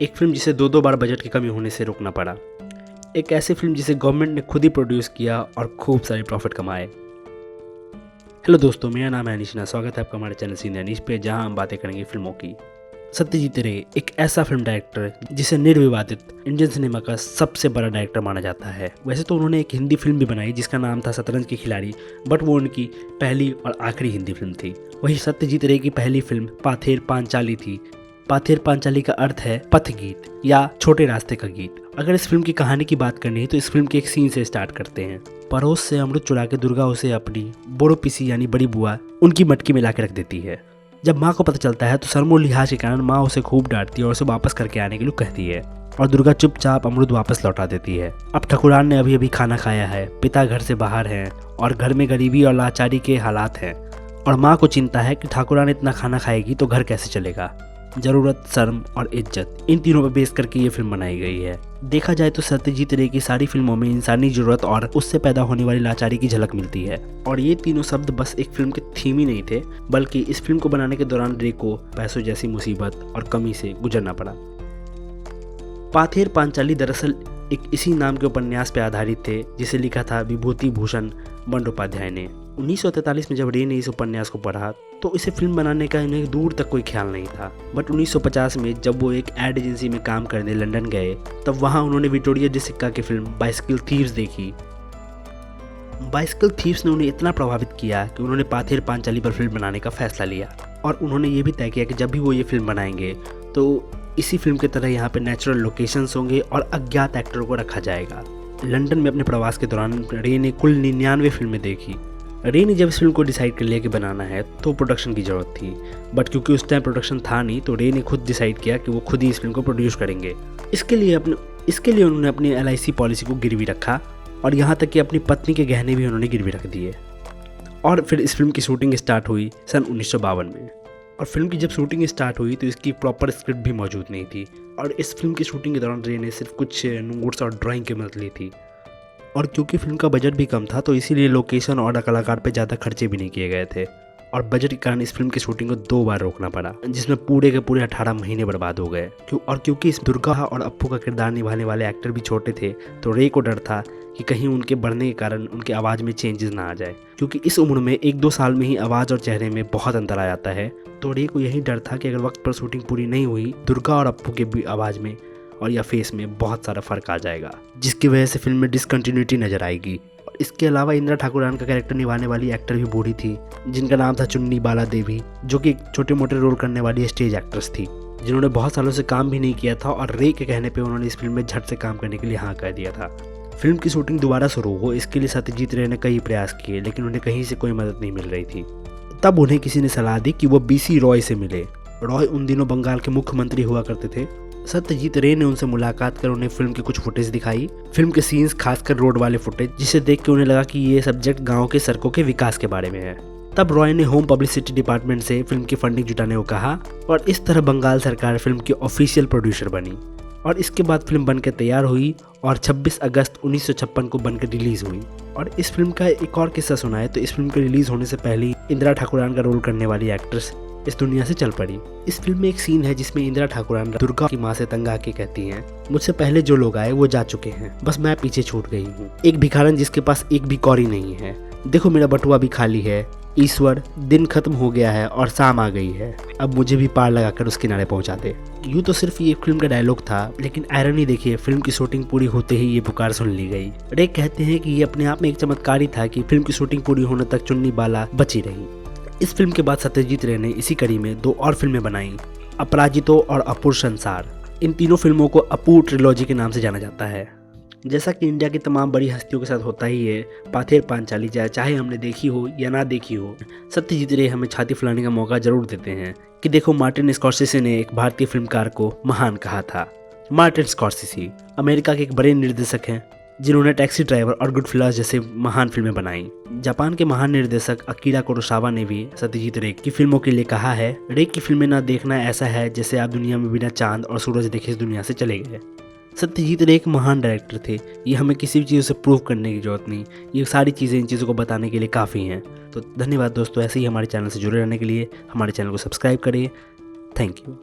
एक फिल्म जिसे दो दो बार बजट की कमी होने से रोकना पड़ा। एक ऐसी फिल्म जिसे गवर्नमेंट ने खुद ही प्रोड्यूस किया और खूब सारे प्रॉफिट कमाए। हेलो दोस्तों, मेरा नाम है अनिशना। स्वागत है आपका हमारे चैनल सीने अनीश पे, जहां हम बातें करेंगे फिल्मों की। सत्यजीत रे एक ऐसा फिल्म डायरेक्टर जिसे निर्विवादित इंडियन सिनेमा का सबसे बड़ा डायरेक्टर माना जाता है। वैसे तो उन्होंने एक हिंदी फिल्म भी बनाई जिसका नाम था शतरंज के खिलाड़ी, बट वो उनकी पहली और आखिरी हिंदी फिल्म थी। वही सत्यजीत रे की पहली फिल्म पाथेर पांचाली थी। पाथेर पांचाली का अर्थ है पथ गीत या छोटे रास्ते का गीत। अगर इस फिल्म की कहानी की बात करनी है तो इस फिल्म के एक सीन से स्टार्ट करते हैं। पड़ोस से अमृत चुरा के दुर्गा उसे अपनी बोरो पिसी यानी बड़ी बुआ उनकी मटकी में लाके रख देती है। जब माँ को पता चलता है तो सरमोर लिहाज के कारण माँ उसे खूब डांटती है और उसे वापस करके आने के लिए कहती है, और दुर्गा चुपचाप अमृत वापस लौटा देती है। अब ठकुरान ने अभी अभी खाना खाया है, पिता घर से बाहर हैं और घर में गरीबी और लाचारी के हालात हैं, और माँ को चिंता है कि ठाकुरान इतना खाना खाएगी तो घर कैसे चलेगा। जरूरत, शर्म और इज्जत, इन तीनों पर बेस करके ये फिल्म बनाई गई है। देखा जाए तो सत्यजीत रे की सारी फिल्मों में इंसानी जरूरत और उससे पैदा होने वाली लाचारी की झलक मिलती है। और ये तीनों शब्द बस एक फिल्म के थीम ही नहीं थे, बल्कि इस फिल्म को बनाने के दौरान रे को पैसों जैसी मुसीबत और कमी से गुजरना पड़ा। पाथेर पांचाली दरअसल एक इसी नाम के उपन्यास पर आधारित थे जिसे लिखा था विभूति भूषण बंदोपाध्याय ने। 1943 में जब रे ने इस उपन्यास को पढ़ा तो इसे फिल्म बनाने का इन्हें दूर तक कोई ख्याल नहीं था। बट 1950 में जब वो एक एड एजेंसी में काम करने लंदन गए, तब वहाँ उन्होंने विक्टोरिया डी सिक्का की फिल्म बाइसिकल थीव्स देखी। बाइसिकल थीव्स ने उन्हें इतना प्रभावित किया कि उन्होंने पाथेर पांचाली पर फिल्म बनाने का फैसला लिया, और उन्होंने ये भी तय किया कि जब भी वो ये फिल्म बनाएंगे तो इसी फिल्म की तरह यहाँ पे नेचुरल लोकेशंस होंगे और अज्ञात एक्टरों को रखा जाएगा। लंदन में अपने प्रवास के दौरान रे ने कुल 99 फिल्में देखी। रे ने जब इस फिल्म को डिसाइड कर लिया कि बनाना है तो प्रोडक्शन की ज़रूरत थी, बट क्योंकि उस टाइम प्रोडक्शन था नहीं तो रे ने खुद डिसाइड किया कि वो खुद ही इस फिल्म को प्रोड्यूस करेंगे। इसके लिए उन्होंने अपनी LIC पॉलिसी को गिरवी रखा, और यहाँ तक कि अपनी पत्नी के गहने भी उन्होंने गिरवी रख दिए। और फिर इस फिल्म की शूटिंग स्टार्ट हुई सन 1952 में। और फिल्म की जब शूटिंग स्टार्ट हुई तो इसकी प्रॉपर स्क्रिप्ट भी मौजूद नहीं थी, और इस फिल्म की शूटिंग के दौरान रे ने सिर्फ कुछ नोट्स और ड्राइंग की मदद ली थी। और क्योंकि फिल्म का बजट भी कम था तो इसीलिए लोकेशन और कलाकार पे ज़्यादा खर्चे भी नहीं किए गए थे, और बजट के कारण इस फिल्म की शूटिंग को 2 बार रोकना पड़ा, जिसमें पूरे के पूरे 18 महीने बर्बाद हो गए। क्योंकि इस दुर्गा और अप्पू का किरदार निभाने वाले एक्टर भी छोटे थे तो रे को डर था कि कहीं उनके बढ़ने के कारण उनकी आवाज़ में चेंजेस ना आ जाए, क्योंकि इस उम्र में 1-2 साल में ही आवाज़ और चेहरे में बहुत अंतर आ जाता है। तो रे को यही डर था कि अगर वक्त पर शूटिंग पूरी नहीं हुई, दुर्गा और अप्पू के आवाज़ में और या फेस में बहुत सारा फर्क आ जाएगा, जिसकी वजह से फिल्म में डिसकंटिन्यूटी नजर आएगी। और इसके अलावा इंदिरा ठाकुरान का कैरेक्टर निभाने वाली एक्टर भी बूढ़ी थी, जिनका नाम था चुन्नी बाला देवी, जो कि एक छोटे मोटे रोल करने वाली स्टेज एक्ट्रेस थी, जिन्होंने बहुत सालों से काम भी नहीं किया था, और रे के कहने पर उन्होंने इस फिल्म में झट से काम करने के लिए हाँ कह दिया था। फिल्म की शूटिंग दोबारा शुरू हो इसके लिए सत्यजीत रे ने कई प्रयास किए, लेकिन उन्हें कहीं से कोई मदद नहीं मिल रही थी। तब उन्हें किसी ने सलाह दी कि वो BC रॉय से मिले। रॉय उन दिनों बंगाल के मुख्यमंत्री हुआ करते थे। सत्यजीत रे ने उनसे मुलाकात कर उन्हें फिल्म के कुछ फुटेज दिखाई, फिल्म के सीन्स, खासकर रोड वाले फुटेज, जिसे देख के उन्हें लगा कि ये सब्जेक्ट गाँव के सड़कों के विकास के बारे में है। तब रॉय ने होम पब्लिसिटी डिपार्टमेंट से फिल्म की फंडिंग जुटाने को कहा, और इस तरह बंगाल सरकार फिल्म की ऑफिशियल प्रोड्यूसर बनी। और इसके बाद फिल्म बनकर तैयार हुई और 26 अगस्त 1956 को बनकर रिलीज हुई। और इस फिल्म का एक और किस्सा सुना है तो इस फिल्म के रिलीज होने से पहले इंदिरा ठाकुरान का रोल करने वाली एक्ट्रेस इस दुनिया से चल पड़ी। इस फिल्म में एक सीन है जिसमें इंदिरा ठाकुरान दुर्गा की माँ से तंग आके कहती हैं, मुझसे पहले जो लोग आए वो जा चुके हैं, बस मैं पीछे छूट गई हूँ, एक भिखारन जिसके पास एक भी कौड़ी नहीं है। देखो मेरा बटुआ भी खाली है। ईश्वर, दिन खत्म हो गया है और शाम आ गई है, अब मुझे भी पार लगाकर उस किनारे पहुंचा दे। यूँ तो सिर्फ ये फिल्म का डायलॉग था, लेकिन आयरनी देखिए, फिल्म की शूटिंग पूरी होते ही ये पुकार सुन ली गई। रे कहते हैं कि ये अपने आप में एक चमत्कार ही था कि फिल्म की शूटिंग पूरी होने तक चुन्नी बाला बची रही। इस फिल्म के बाद सत्यजीत रे ने इसी कड़ी में 2 और फिल्में बनाई, अपराजितो और अपूर संसार। इन तीनों फिल्मों को अपूर ट्रिलॉजी के नाम से जाना जाता है। जैसा कि इंडिया की तमाम बड़ी हस्तियों के साथ होता ही है, पाथेर पांचाली चाहे हमने देखी हो या ना देखी हो, सत्यजीत रे हमें छाती फुलाने का मौका जरूर देते हैं कि देखो, मार्टिन स्कॉर्सेसे ने एक भारतीय फिल्मकार को महान कहा था। मार्टिन स्कॉर्सेसे अमेरिका के एक बड़े निर्देशक हैं जिन्होंने टैक्सी ड्राइवर और गुडफेलास जैसे महान फिल्में बनाई। जापान के महान निर्देशक अकीरा कुरोसावा ने भी सत्यजीत रे की फिल्मों के लिए कहा है, रे की फिल्में ना देखना ऐसा है जैसे आप दुनिया में बिना चांद और सूरज देखे इस दुनिया से चले गए। सत्यजीत रे एक महान डायरेक्टर थे, ये हमें किसी भी चीज़ से प्रूव करने की जरूरत नहीं, ये सारी चीज़ें इन चीज़ों को बताने के लिए काफ़ी हैं। तो धन्यवाद दोस्तों, ऐसे ही हमारे चैनल से जुड़े रहने के लिए हमारे चैनल को सब्सक्राइब करिए। Thank you.